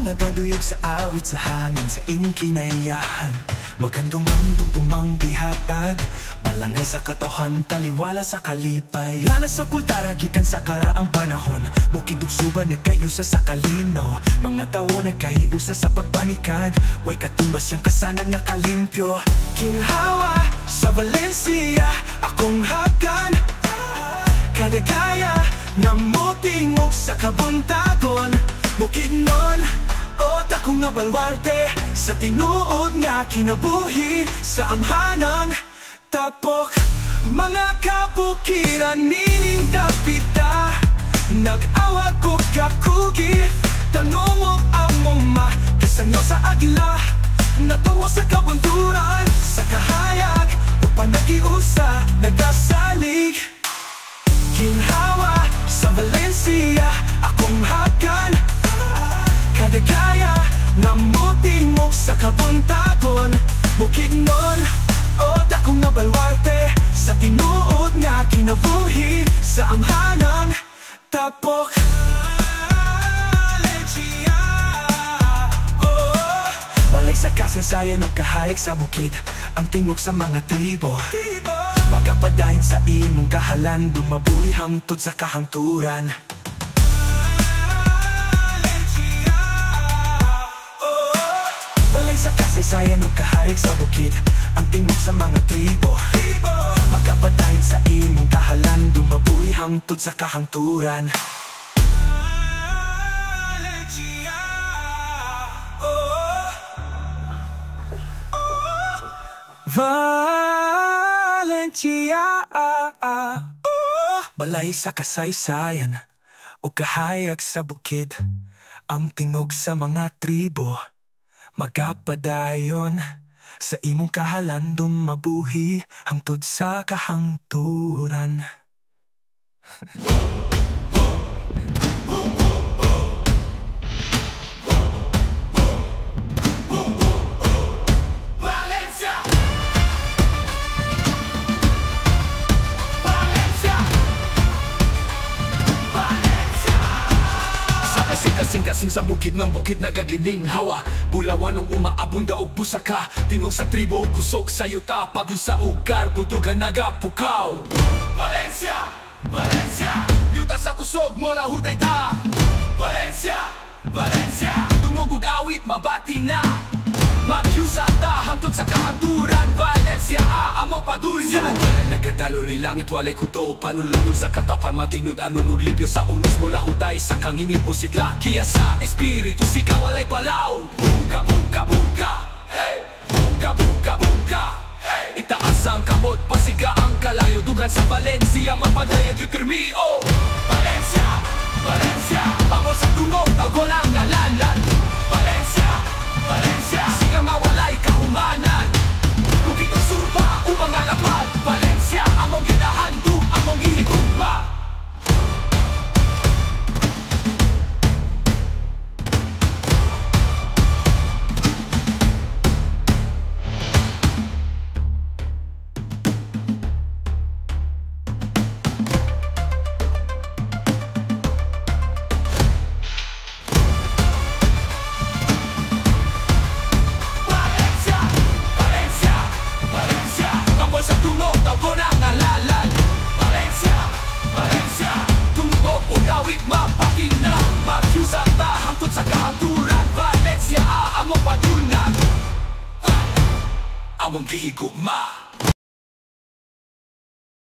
mga daduyog sa awit sa hangin sa inyong kinayahan. Magandang tugtugmang bihatag, balangay sa katohan, taliwala sa kalipay. Lala sa kultara, gikan sa karaang panahon, bukid ug suba na kayo sa sakalino. Mga tao na kahiusa sa pagpanikad, way katumbas yung kasanan nga kalimpyo. Kinhawa sa Valencia, akong hagan, kadagaya na motingog sa kabuntagon. Bukidnon, o takong nga balwarte, sa tinuod nga kinabuhi sa amhanan. Tapok, mga kabukiran nining dapita, nag-awag ko kakugi, tanong among ma, kasanyo sa agila, natuwa sa kabunturan, sa kahayag, upang nag-iusa, nagkasalig. Ginhawa sa Valencia, akong hagan, kadagaya na motingog sa kabuntagon. Bukidnon, o dakong nga balwarte, sa tinuod nga kinabuhi sa amhanan. Tapok, Valencia, balay sa kasaysayan ng kahayag sa bukid, ang tingog sa mga tribo. Magapadahin sa imong kahalan, dumabuhi hangtod sa kahangturan. Balay sa kasaysayan ng kahayag sa bukid, ang tingog sa mga tribo. Magapadahin sa imong kahalan, dumabuhi hangtod sa kahangturan. Valencia, balay sa kasaysayan o kahayag sa bukid, ang tingog sa mga tribo. Magapadayon sa imong kahalan, dumabuhi hangtod sa kahangturan. Kasing-kasing sa bukid ng bukid nagaglining hawa, bulawan ng umaabunda o busaka, tingog sa tribo kusok sa yuta, pagod sa ugar butugan nagapukaw. Valencia, Valencia, yuta sa kusog mo na hutay ta. Valencia, Valencia, tumugog awit mabati na, magyusa ta hangtod sa kahaturan. Valencia, amo padulyan, nagkadalo ni langit walay kuto, panulunod sa katapan matinud anon ulipyo sa unos mo lahutay sa kangingin pusidla, kiya sa espiritu sika walay palaw. Buka, buka, buka, hey, buka, buka, buka, hey, itaas ang kamot, pasiga ang kalayo, dugan sa Valencia, mapadayag yung termio. Valencia, Valencia, amo sa tunog, tago lang nalalan. Valencia, Valencia, siga mawalay kahumanan, bukid ang surpa, upang alapad. Valencia, among ginahandog, among gihigugma. Valencia, among padunan, among gihigugma.